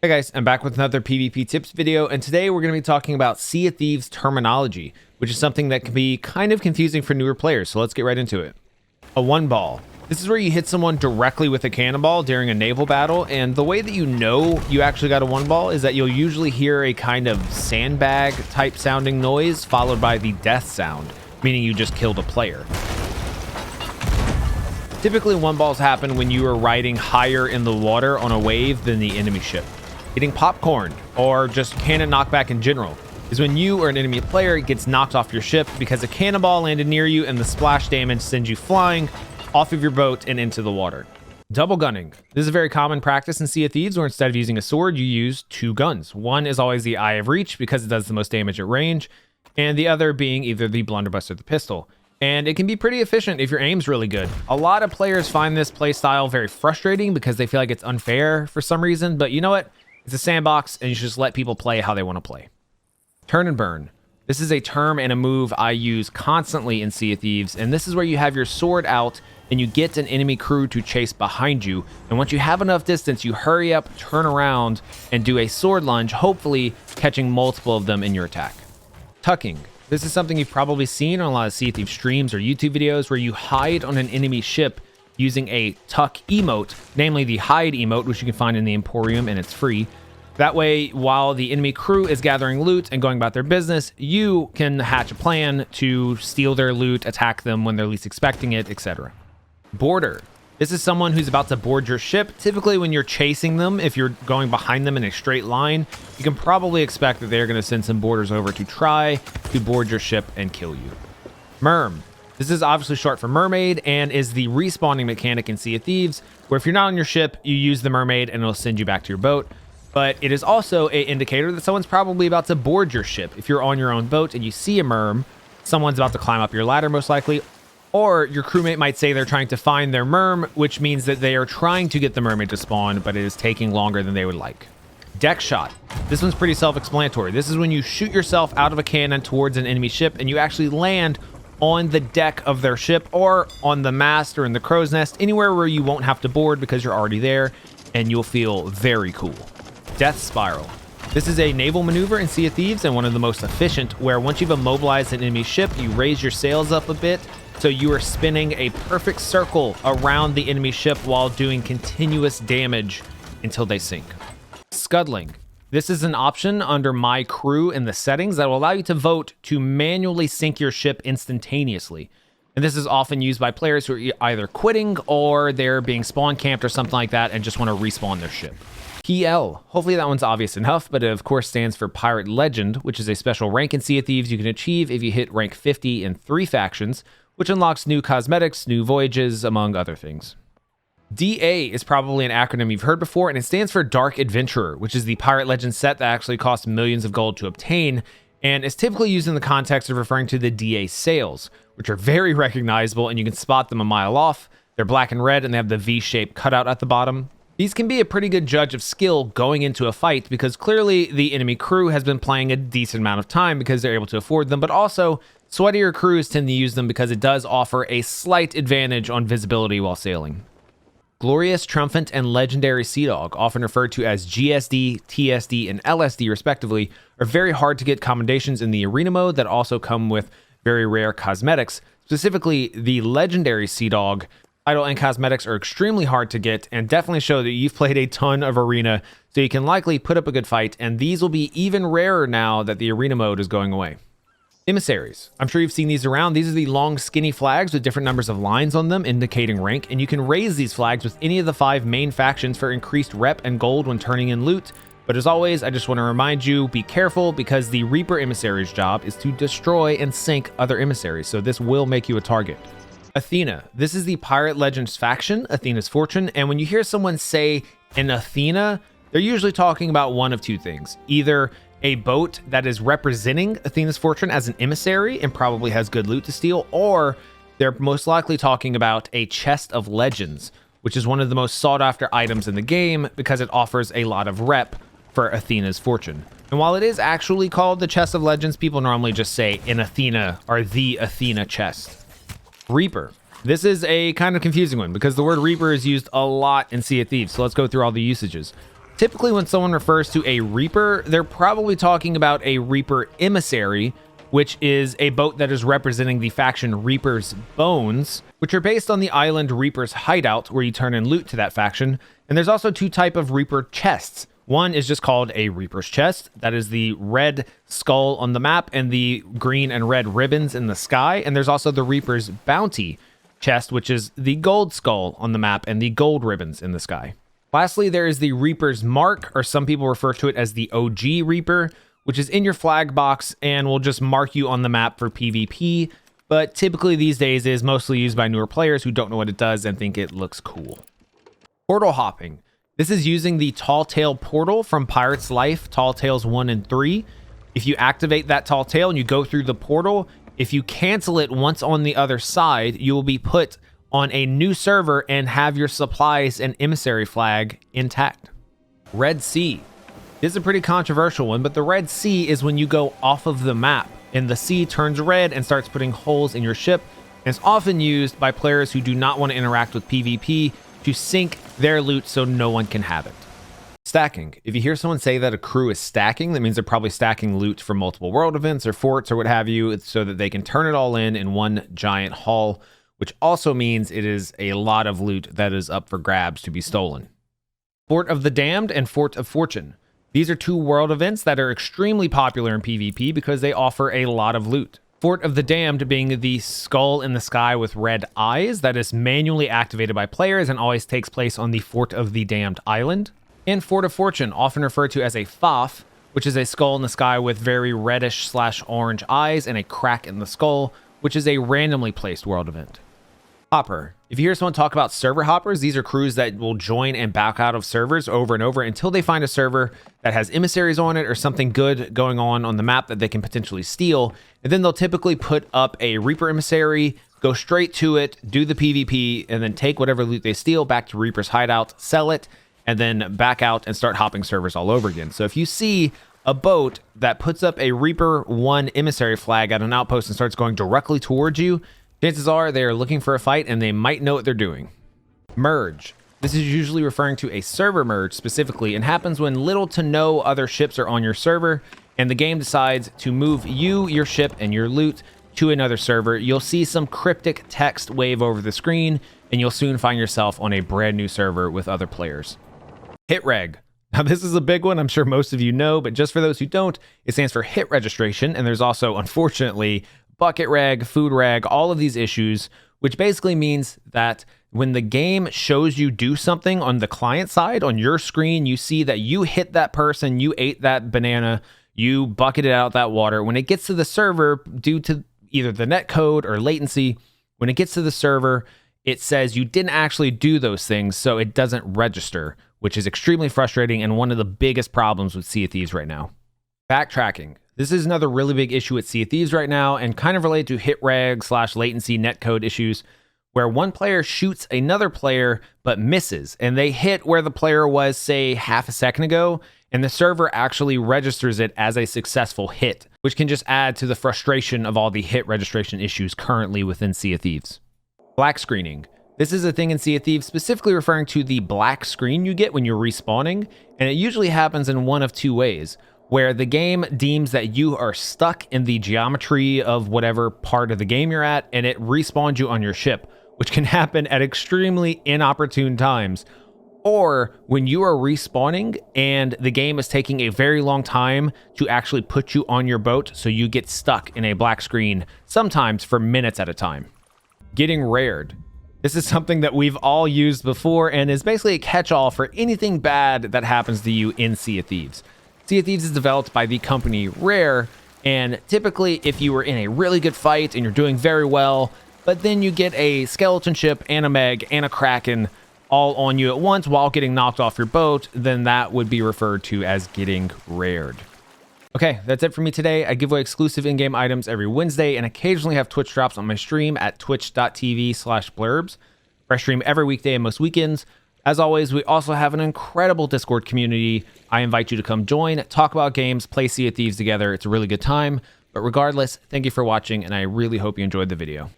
Hey guys, I'm back with another PvP tips video, and today we're going to be talking about Sea of Thieves terminology, which is something that can be kind of confusing for newer players, so let's get right into it. A one ball. This is where you hit someone directly with a cannonball during a naval battle, and the way that you know you actually got a one ball is that you'll usually hear a kind of sandbag type sounding noise followed by the death sound, meaning you just killed a player. Typically one balls happen when you are riding higher in the water on a wave than the enemy ship. Hitting popcorn, or just cannon knockback in general, is when you or an enemy player gets knocked off your ship because a cannonball landed near you and the splash damage sends you flying off of your boat and into the water. Double gunning. This is a very common practice in Sea of Thieves, where instead of using a sword, you use two guns. One is always the Eye of Reach because it does the most damage at range, and the other being either the blunderbuss or the pistol. And it can be pretty efficient if your aim's really good. A lot of players find this playstyle very frustrating because they feel like it's unfair for some reason, but you know what? It's a sandbox, and you should just let people play how they want to play. Turn and burn. This is a term and a move I use constantly in Sea of Thieves, and this is where you have your sword out and you get an enemy crew to chase behind you. And once you have enough distance, you hurry up, turn around, and do a sword lunge, hopefully catching multiple of them in your attack. Tucking. This is something you've probably seen on a lot of Sea of Thieves streams or YouTube videos where you hide on an enemy ship using a tuck emote, namely the hide emote, which you can find in the Emporium, and it's free. That way, while the enemy crew is gathering loot and going about their business, you can hatch a plan to steal their loot, attack them when they're least expecting it, etc. Boarder. This is someone who's about to board your ship. Typically, when you're chasing them, if you're going behind them in a straight line, you can probably expect that they're going to send some boarders over to try to board your ship and kill you. Merm. This is obviously short for mermaid and is the respawning mechanic in Sea of Thieves, where if you're not on your ship, you use the mermaid and it'll send you back to your boat. But it is also an indicator that someone's probably about to board your ship. If you're on your own boat and you see a merm, someone's about to climb up your ladder most likely, or your crewmate might say they're trying to find their merm, which means that they are trying to get the mermaid to spawn, but it is taking longer than they would like. Deck shot. This one's pretty self-explanatory. This is when you shoot yourself out of a cannon towards an enemy ship and you actually land on the deck of their ship or on the mast or in the crow's nest, anywhere where you won't have to board because you're already there, and you'll feel very cool. Death spiral. This is a naval maneuver in Sea of Thieves and one of the most efficient, where once you've immobilized an enemy ship, you raise your sails up a bit, so you are spinning a perfect circle around the enemy ship while doing continuous damage until they sink. Scuttling. This is an option under My Crew in the settings that will allow you to vote to manually sink your ship instantaneously. And this is often used by players who are either quitting or they're being spawn camped or something like that and just want to respawn their ship. PL. Hopefully that one's obvious enough, but it of course stands for Pirate Legend, which is a special rank in Sea of Thieves you can achieve if you hit rank 50 in 3 factions, which unlocks new cosmetics, new voyages, among other things. DA is probably an acronym you've heard before, and it stands for Dark Adventurer, which is the Pirate Legend set that actually costs millions of gold to obtain, and is typically used in the context of referring to the DA sails, which are very recognizable, and you can spot them a mile off. They're black and red, and they have the V-shaped cutout at the bottom. These can be a pretty good judge of skill going into a fight, because clearly the enemy crew has been playing a decent amount of time because they're able to afford them, but also sweatier crews tend to use them because it does offer a slight advantage on visibility while sailing. Glorious, Triumphant, and Legendary Sea Dog, often referred to as GSD, TSD, and LSD respectively, are very hard to get commendations in the arena mode that also come with very rare cosmetics. Specifically, the Legendary Sea Dog title and cosmetics are extremely hard to get and definitely show that you've played a ton of arena, so you can likely put up a good fight, and these will be even rarer now that the arena mode is going away. Emissaries. I'm sure you've seen these around. These are the long skinny flags with different numbers of lines on them indicating rank, and you can raise these flags with any of the 5 main factions for increased rep and gold when turning in loot. But as always, I just want to remind you, be careful, because the Reaper emissary's job is to destroy and sink other emissaries, so this will make you a target. Athena. This is the Pirate Legends faction, Athena's Fortune, and when you hear someone say an Athena, they're usually talking about one of two things. Either a boat that is representing Athena's Fortune as an emissary and probably has good loot to steal, or they're most likely talking about a chest of legends, which is one of the most sought after items in the game because it offers a lot of rep for Athena's Fortune. And while it is actually called the Chest of Legends, people normally just say an Athena or the Athena chest. Reaper. This is a kind of confusing one because the word Reaper is used a lot in Sea of Thieves, so let's go through all the usages. Typically, when someone refers to a Reaper, they're probably talking about a Reaper emissary, which is a boat that is representing the faction Reaper's Bones, which are based on the island Reaper's Hideout, where you turn in loot to that faction. And there's also two types of Reaper chests. One is just called a Reaper's chest. That is the red skull on the map and the green and red ribbons in the sky. And there's also the Reaper's bounty chest, which is the gold skull on the map and the gold ribbons in the sky. Lastly, there is the Reaper's mark, or some people refer to it as the OG Reaper, which is in your flag box and will just mark you on the map for PvP, but typically these days is mostly used by newer players who don't know what it does and think it looks cool. Portal hopping. This is using the Tall Tale portal from Pirate's Life, Tall Tales 1 and 3. If you activate that Tall Tale and you go through the portal, if you cancel it once on the other side, you will be put on a new server and have your supplies and emissary flag intact. Red Sea. This is a pretty controversial one, but the Red Sea is when you go off of the map and the sea turns red and starts putting holes in your ship. And it's often used by players who do not want to interact with PvP to sink their loot so no one can have it. Stacking. If you hear someone say that a crew is stacking, that means they're probably stacking loot for multiple world events or forts or what have you, so that they can turn it all in one giant haul, which also means it is a lot of loot that is up for grabs to be stolen. Fort of the Damned and Fort of Fortune. These are two world events that are extremely popular in PvP because they offer a lot of loot. Fort of the Damned being the skull in the sky with red eyes that is manually activated by players and always takes place on the Fort of the Damned island. And Fort of Fortune, often referred to as a FOF, which is a skull in the sky with very reddish/orange eyes and a crack in the skull, which is a randomly placed world event. Hopper. If you hear someone talk about server hoppers, these are crews that will join and back out of servers over and over until they find a server that has emissaries on it or something good going on the map that they can potentially steal. And then they'll typically put up a Reaper emissary, go straight to it, do the PvP, and then take whatever loot they steal back to Reaper's hideout, sell it, and then back out and start hopping servers all over again. So if you see a boat that puts up a Reaper 1 emissary flag at an outpost and starts going directly towards you, chances are they are looking for a fight and they might know what they're doing. Merge. This is usually referring to a server merge specifically and happens when little to no other ships are on your server and the game decides to move you, your ship, and your loot to another server. You'll see some cryptic text wave over the screen and you'll soon find yourself on a brand new server with other players. Hit reg. Now this is a big one, I'm sure most of you know, but just for those who don't, it stands for hit registration, and there's also, unfortunately, bucket reg, food reg, all of these issues, which basically means that when the game shows you do something on the client side, on your screen, you see that you hit that person, you ate that banana, you bucketed out that water. When it gets to the server, due to either the net code or latency, when it gets to the server, it says you didn't actually do those things, so it doesn't register, which is extremely frustrating and one of the biggest problems with Sea of Thieves right now. Backtracking. This is another really big issue at Sea of Thieves right now and kind of related to hit reg / latency netcode issues where one player shoots another player but misses and they hit where the player was, say, half a second ago, and the server actually registers it as a successful hit, which can just add to the frustration of all the hit registration issues currently within Sea of Thieves. Black screening. This is a thing in Sea of Thieves specifically referring to the black screen you get when you're respawning, and it usually happens in one of two ways, where the game deems that you are stuck in the geometry of whatever part of the game you're at, and it respawns you on your ship, which can happen at extremely inopportune times, or when you are respawning and the game is taking a very long time to actually put you on your boat, so you get stuck in a black screen, sometimes for minutes at a time. Getting rared. This is something that we've all used before and is basically a catch-all for anything bad that happens to you in Sea of Thieves. Sea of Thieves is developed by the company Rare, and typically if you were in a really good fight and you're doing very well, but then you get a skeleton ship and a meg and a kraken all on you at once while getting knocked off your boat, then that would be referred to as getting rared. Okay, that's it for me today. I give away exclusive in-game items every Wednesday and occasionally have Twitch drops on my stream at twitch.tv/blurbs. I stream every weekday and most weekends. As always, we also have an incredible Discord community. I invite you to come join, talk about games, play Sea of Thieves together. It's a really good time. But regardless, thank you for watching, and I really hope you enjoyed the video.